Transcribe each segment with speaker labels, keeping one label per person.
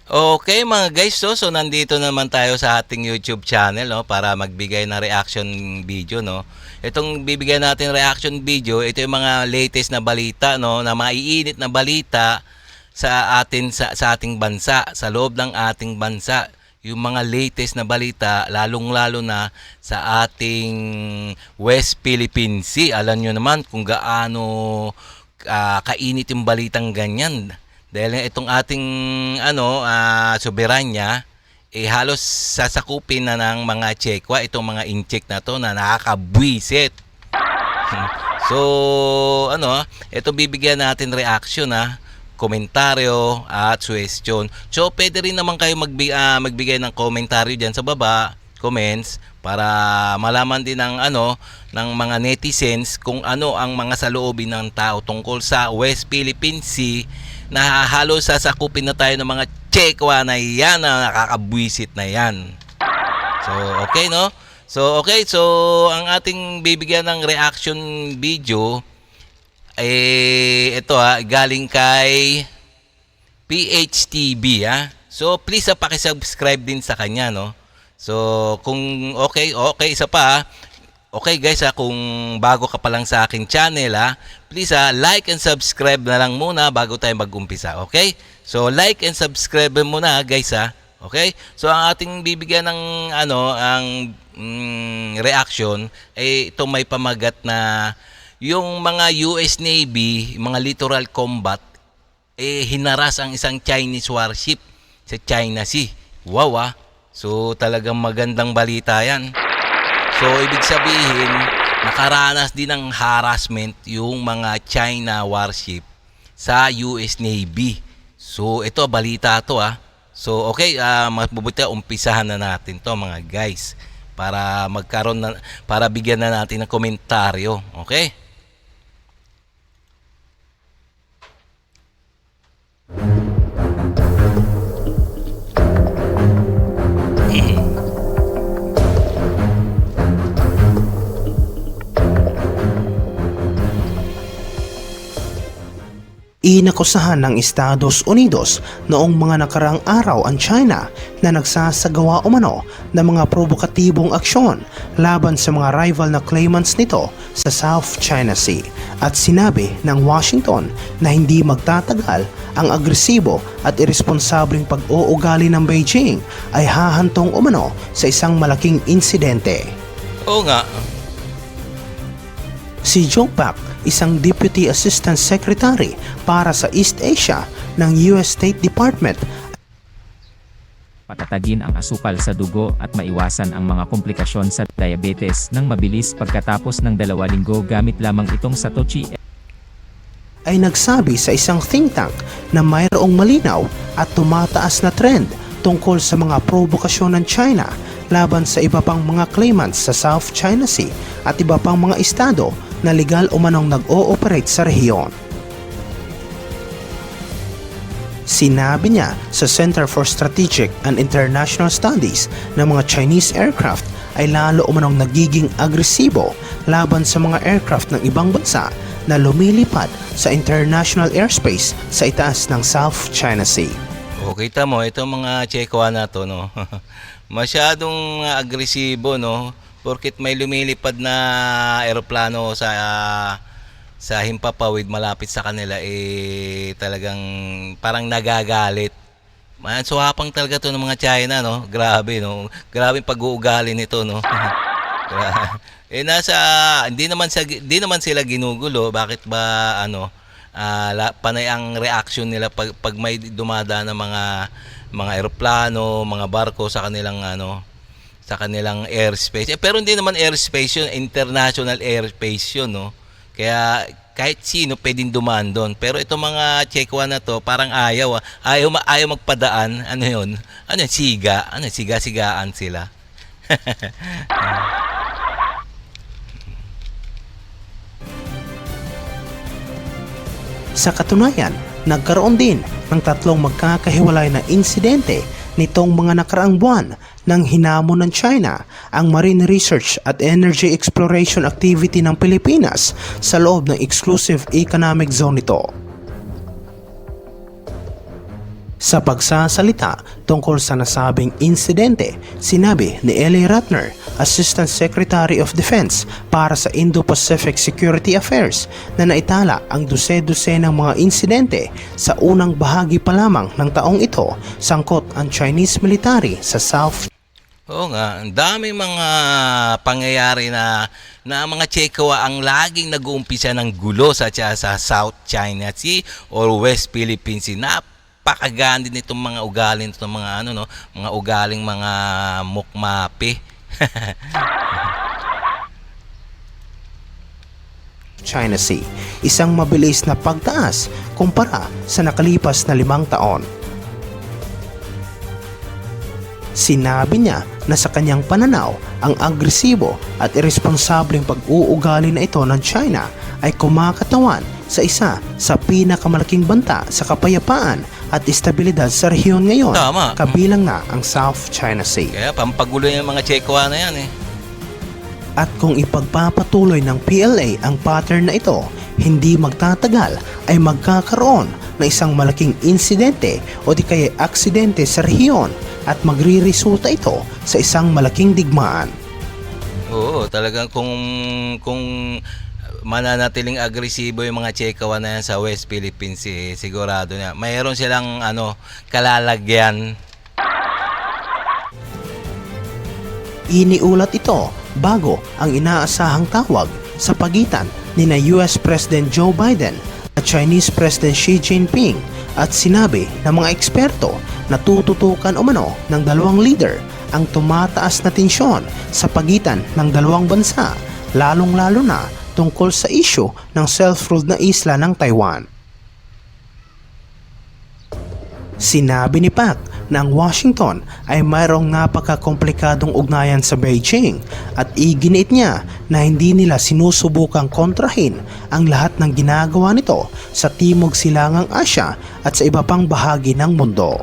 Speaker 1: Okay mga guys, so nandito naman tayo sa ating YouTube channel, no, para magbigay ng reaction video, no. Itong bibigyan natin reaction video, ito yung mga latest na balita, no, na maiinit na balita sa ating bansa, sa loob ng ating bansa. Yung mga latest na balita, lalong-lalo na sa ating West Philippine Sea. Alam nyo naman kung gaano kainit yung balitang ganyan. Dahil itong ating soberanya halos sasakupin na ng mga Tsekwa itong mga incheck na to na nakakabwisit. So, ito bibigyan natin reaction komentaryo at suggestion. So, pwede rin naman kayo magbigay ng komentaryo diyan sa baba, comments, para malaman din ng mga netizens kung ano ang mga saloobin ng tao tungkol sa West Philippine Sea na halos sasakupin na tayo ng mga Tsekwa na yan na nakakabwisit na yan. So, okay, no? So, ang ating bibigyan ng reaction video ito galing kay PHTV So, please paki-subscribe din sa kanya, no? So, kung okay, isa pa Okay guys, kung bago ka pa lang sa aking channel, please like and subscribe na lang muna bago tayo mag-umpisa, okay? So like and subscribe muna guys, okay? So ang ating bibigyan ng reaction ito may pamagat na yung mga US Navy, mga littoral combat hinaras ang isang Chinese warship sa China Sea. Wow. So talagang magandang balita 'yan. So, ibig sabihin, nakaranas din ng harassment yung mga China warship sa US Navy. So, ito, balita to So, okay, mabubuti, umpisahan na natin to mga guys. Para bigyan na natin ng komentaryo. Okay?
Speaker 2: Inakusahan ng Estados Unidos noong mga nakaraang araw ang China na nagsasagawa umano ng mga provokatibong aksyon laban sa mga rival na claimants nito sa South China Sea at sinabi ng Washington na hindi magtatagal ang agresibo at irresponsableng pag-uugali ng Beijing ay hahantong umano sa isang malaking insidente.
Speaker 1: Oo nga.
Speaker 2: Si Joe Pak, isang Deputy Assistant Secretary para sa East Asia ng US State Department.
Speaker 3: Patatagin ang asukal sa dugo at maiwasan ang mga komplikasyon sa diabetes ng mabilis pagkatapos ng 2 linggo gamit lamang itong Satoshi
Speaker 2: Ay nagsabi sa isang think tank na mayroong malinaw at tumataas na trend tungkol sa mga provokasyon ng China laban sa iba pang mga claimants sa South China Sea at iba pang mga estado na legal umanong nag-ooperate sa rehiyon. Sinabi niya sa Center for Strategic and International Studies na mga Chinese aircraft ay lalo umanong nagiging agresibo laban sa mga aircraft ng ibang bansa na lumilipad sa international airspace sa itaas ng South China Sea.
Speaker 1: O, kita mo, itong mga Tsekwa na to, no? Masyadong agresibo, no? Porket may lumilipad na eroplano sa himpapawid malapit sa kanila, talagang parang nagagalit. Suhapang talaga to ng mga China, no? Grabe, no? Grabe pag-uugali nito, no? Hindi naman sila ginugulo. Bakit ba panay ang reaction nila pag may dumadaan ng mga eroplano, mga barko sa kanilang airspace. Pero hindi naman airspace yun, international airspace yun, no? Kaya kahit sino pwedeng dumaan doon. Pero itong mga Tsekwa na to, parang ayaw magpadaan. Ano yun? Siga-sigaan sila.
Speaker 2: Sa katunayan, nagkaroon din ng 3 magkakahiwalay na insidente nitong mga nakaraang buwan nang hinamon ng China ang marine research at energy exploration activity ng Pilipinas sa loob ng exclusive economic zone nito. Sa pagsasalita tungkol sa nasabing insidente, sinabi ni Eli Ratner, Assistant Secretary of Defense para sa Indo-Pacific Security Affairs, na naitala ang dose-dose ng mga insidente sa unang bahagi pa lamang ng taong ito sangkot ang Chinese military sa South.
Speaker 1: Oo nga, ang daming mga pangyayari na mga Chekwa ang laging nag-uumpisa ng gulo sa South China Sea or West Philippine Sea. Napakaganda nitong mga ugali nitong mga mga ugaling mga mukmapi.
Speaker 2: China Sea, isang mabilis na pagtaas kumpara sa nakalipas na 5 taon. Sinabi niya na sa kanyang pananaw, ang agresibo at irresponsableng pag-uugali na ito ng China ay kumakatawan sa isa sa pinakamalaking banta sa kapayapaan at estabilidad sa rehiyon ngayon.
Speaker 1: Tama.
Speaker 2: Kabilang na ang South China Sea.
Speaker 1: Kaya pampagulo yung mga Chekwa na yan eh.
Speaker 2: At kung ipagpapatuloy ng PLA ang pattern na ito, hindi magtatagal ay magkakaroon ng isang malaking insidente o di kaya aksidente sa rehiyon at magriresulta ito sa isang malaking digmaan.
Speaker 1: Oo, talagang kung mananatiling agresibo yung mga Chekwa na yan sa West Philippine Sea, sigurado na mayroon silang kalalagyan.
Speaker 2: Iniulat ito bago ang inaasahang tawag sa pagitan ni na US President Joe Biden at Chinese President Xi Jinping, at sinabi ng mga eksperto na tututukan umano ng dalawang leader ang tumataas na tensyon sa pagitan ng dalawang bansa, lalong-lalo na tungkol sa issue ng self-ruled na isla ng Taiwan. Sinabi ni Pak na ang Washington ay mayroong napakakomplikadong ugnayan sa Beijing at iginiit niya na hindi nila sinusubukang kontrahin ang lahat ng ginagawa nito sa Timog Silangang Asya at sa iba pang bahagi ng mundo.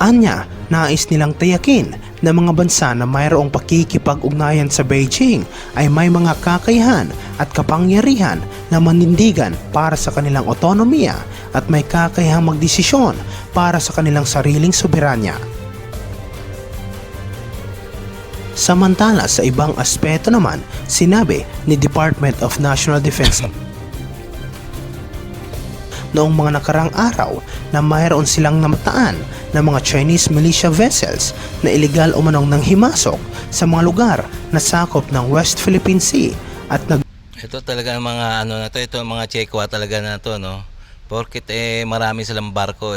Speaker 2: Anya, nais nilang tiyakin na mga bansa na mayroong pakikipag-ugnayan sa Beijing ay may mga kakayahan at kapangyarihan na manindigan para sa kanilang otonomiya at may kakayahang magdesisyon para sa kanilang sariling soberanya. Samantala sa ibang aspeto naman, sinabi ni Department of National Defense noong mga nakarang araw na mayroon silang namataan ng mga Chinese militia vessels na iligal umanong nang himasok sa mga lugar na sakop ng West Philippine Sea at
Speaker 1: Ito talaga mga na to, ito mga Chekwa talaga na to, no. Porket marami silang barko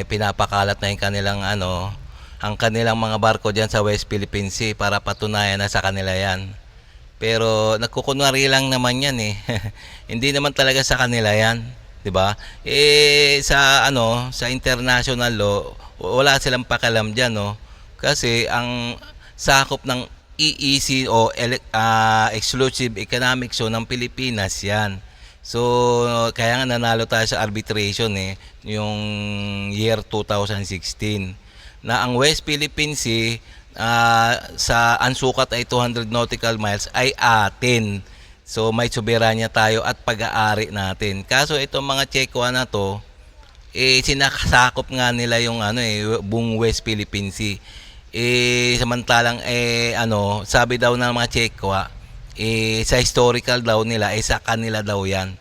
Speaker 1: pinapakalat na yung kanilang ang kanilang mga barko diyan sa West Philippine Sea para patunayan na sa kanila yan. Pero nagkukunwari lang naman yan eh. Hindi naman talaga sa kanila yan, 'di ba? Sa international law, wala silang pakialam diyan, no. Kasi ang sakop ng EEZ o Exclusive Economic Zone ng Pilipinas yan. So, kaya nga nanalo tayo sa arbitration yung year 2016. Na ang West Philippine Sea sa ansukat ay 200 nautical miles ay atin. So may soberanya tayo at pag-aari natin. Kaso itong mga Chekwa na to, sinakasakop nga nila yung buong West Philippine Sea. Samantalang sabi daw ng mga Chekwa, sa historical daw nila, sa kanila daw yan.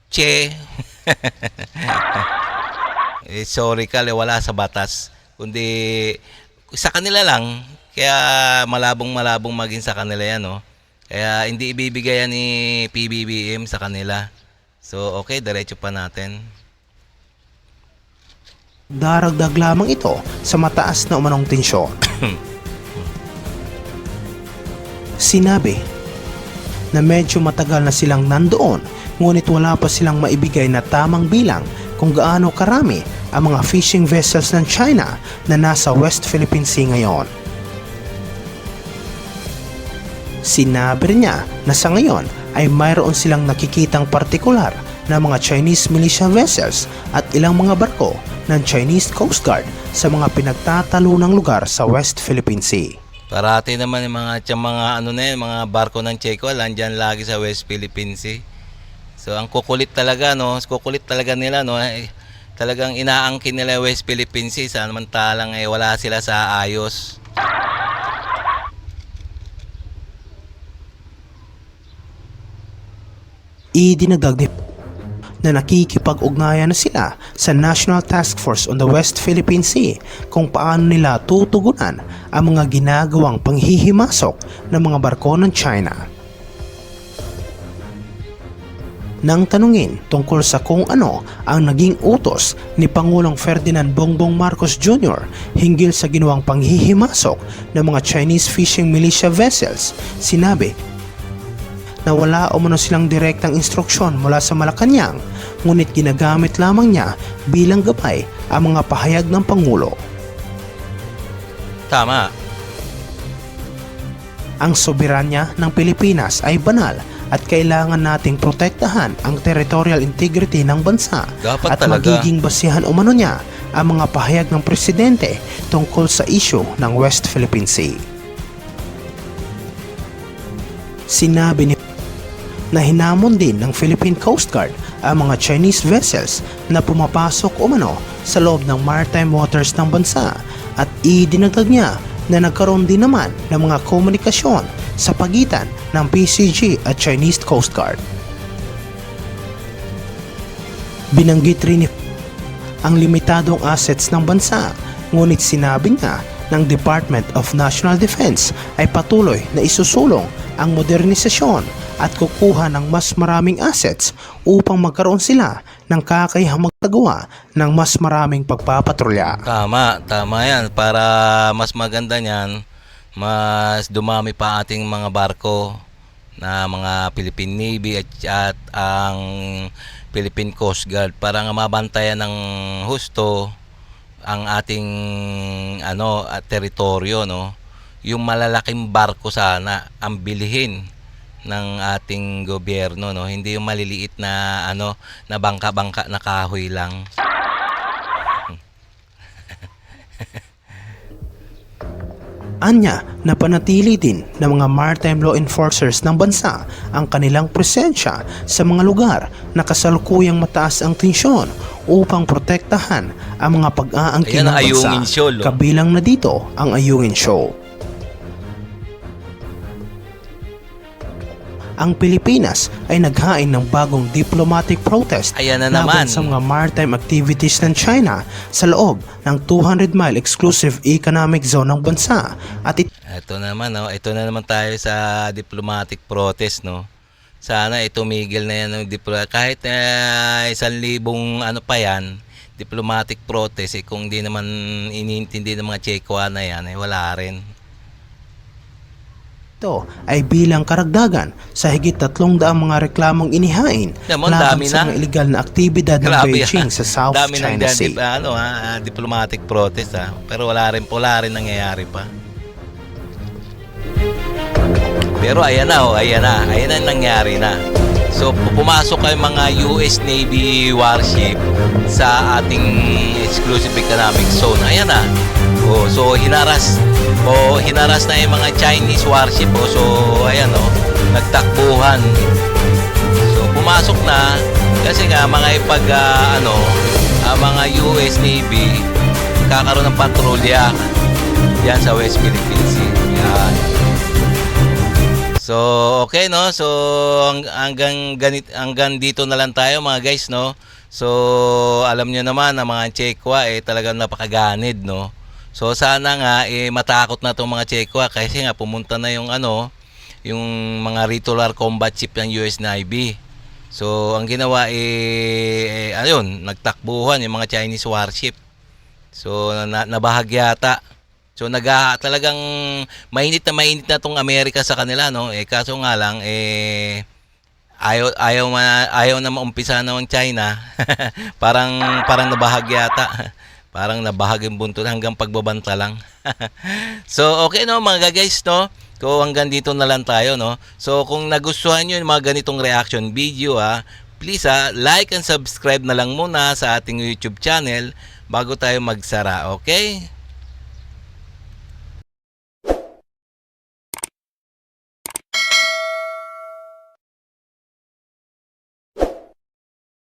Speaker 1: Che! Historical, wala sa batas. Kundi sa kanila lang, kaya malabong maging sa kanila yan, no? Kaya hindi ibibigay yan ni PBBM sa kanila. So, okay, diretso pa natin.
Speaker 2: daragdag lamang ito sa mataas na umanong tensyon. Sinabi na medyo matagal na silang nandoon, ngunit wala pa silang maibigay na tamang bilang kung gaano karami ang mga fishing vessels ng China na nasa West Philippine Sea ngayon. Sinabi niya na sa ngayon ay mayroon silang nakikitang partikular na mga Chinese militia vessels at ilang mga barko ng Chinese Coast Guard sa mga pinagtatalunang lugar sa West Philippine Sea.
Speaker 1: Parati naman yung mga barko ng Chekwa, landyan lagi sa West Philippine Sea. So ang kukulit talaga, no, kukulit talaga nila, no, talagang inaangkin nila West Philippine Sea, samantalang wala sila sa ayos.
Speaker 2: Idinagdag ni na nakikipag-ugnayan na sila sa National Task Force on the West Philippine Sea kung paano nila tutugunan ang mga ginagawang panghihimasok ng mga barko ng China. Nang tanungin tungkol sa kung ano ang naging utos ni Pangulong Ferdinand Bongbong Marcos Jr. hinggil sa ginawang panghihimasok ng mga Chinese fishing militia vessels, sinabi na wala umano silang direktang instruksyon mula sa Malacanang, ngunit ginagamit lamang niya bilang gabay ang mga pahayag ng Pangulo.
Speaker 1: Tama.
Speaker 2: Ang soberanya ng Pilipinas ay banal at kailangan nating protektahan ang territorial integrity ng bansa.
Speaker 1: Dapat
Speaker 2: at
Speaker 1: talaga.
Speaker 2: Magiging basihan umano niya ang mga pahayag ng Presidente tungkol sa issue ng West Philippine Sea. Sinabi ni na hinamon din ng Philippine Coast Guard ang mga Chinese vessels na pumapasok umano sa loob ng maritime waters ng bansa, at idinagdag niya na nagkaroon din naman ng mga komunikasyon sa pagitan ng PCG at Chinese Coast Guard. Binanggit rin ni ang limitadong assets ng bansa, ngunit sinabi niya ng Department of National Defense ay patuloy na isusulong ang modernisasyon at kukuha ng mas maraming assets upang magkaroon sila ng kakayahang magtagawa ng mas maraming pagpapatrolya.
Speaker 1: Tama yan. Para mas maganda niyan, mas dumami pa ating mga barko na mga Philippine Navy at ang Philippine Coast Guard para nga mabantayan ng husto ang ating teritoryo, no. Yung malalaking barko sana ang bilihin ng ating gobyerno, no, hindi yung maliliit na na bangka-bangka na kahoy lang.
Speaker 2: Anya na panatili din ng mga maritime law enforcers ng bansa ang kanilang presensya sa mga lugar na kasalukuyang mataas ang tensyon upang protektahan ang mga pag-aangkin ng bansa. Kabilang na dito ang Ayungin Shoal. Ang Pilipinas ay naghain ng bagong diplomatic protest laban sa mga maritime activities ng China sa loob ng 200-mile exclusive economic zone ng bansa. At
Speaker 1: ito naman, no, ito na naman tayo sa diplomatic protest, no. Sana tumigil na yan ng kahit 1,000 pa yan, diplomatic protest, kung di naman iniintindi ng mga Chekwa na yan, wala rin.
Speaker 2: Ito ay bilang karagdagan sa higit 300 mga reklamong inihain laban sa mga illegal na aktibidad ng Beijing sa South China Sea.
Speaker 1: Diplomatic protest, pero wala rin nangyayari pa. Pero ayan na nangyari na. So pumasok ay mga US Navy warship sa ating exclusive economic zone. Ayan na. So hinaras na yung mga Chinese warship. So ayan, nagtakbuhan. So pumasok na kasi nga mga mga US Navy kakaroon ng patrolya diyan sa West Philippine Sea. Yan. So okay, no. So hanggang dito na lang tayo mga guys, no. So alam niyo naman na mga Chekwa talagang napakaganid, no. So sana nga matakot na tong mga Chekwa kasi nga pumunta na yung yung mga regular combat ship ng US Navy. So ang ginawa ayun, nagtakbuhan yung mga Chinese warship. So nabahagyata. So talagang mainit na tong Amerika sa kanila, no. Kaso nga lang ayaw na maumpisa ng China. parang nabahagyata. Parang nabahag yung buntot hanggang pagbabanta lang. So, okay, no, mga guys, no? So, hanggang dito na lang tayo, no? So, kung nagustuhan nyo yung mga ganitong reaction video, please, like and subscribe na lang muna sa ating YouTube channel bago tayo magsara, okay?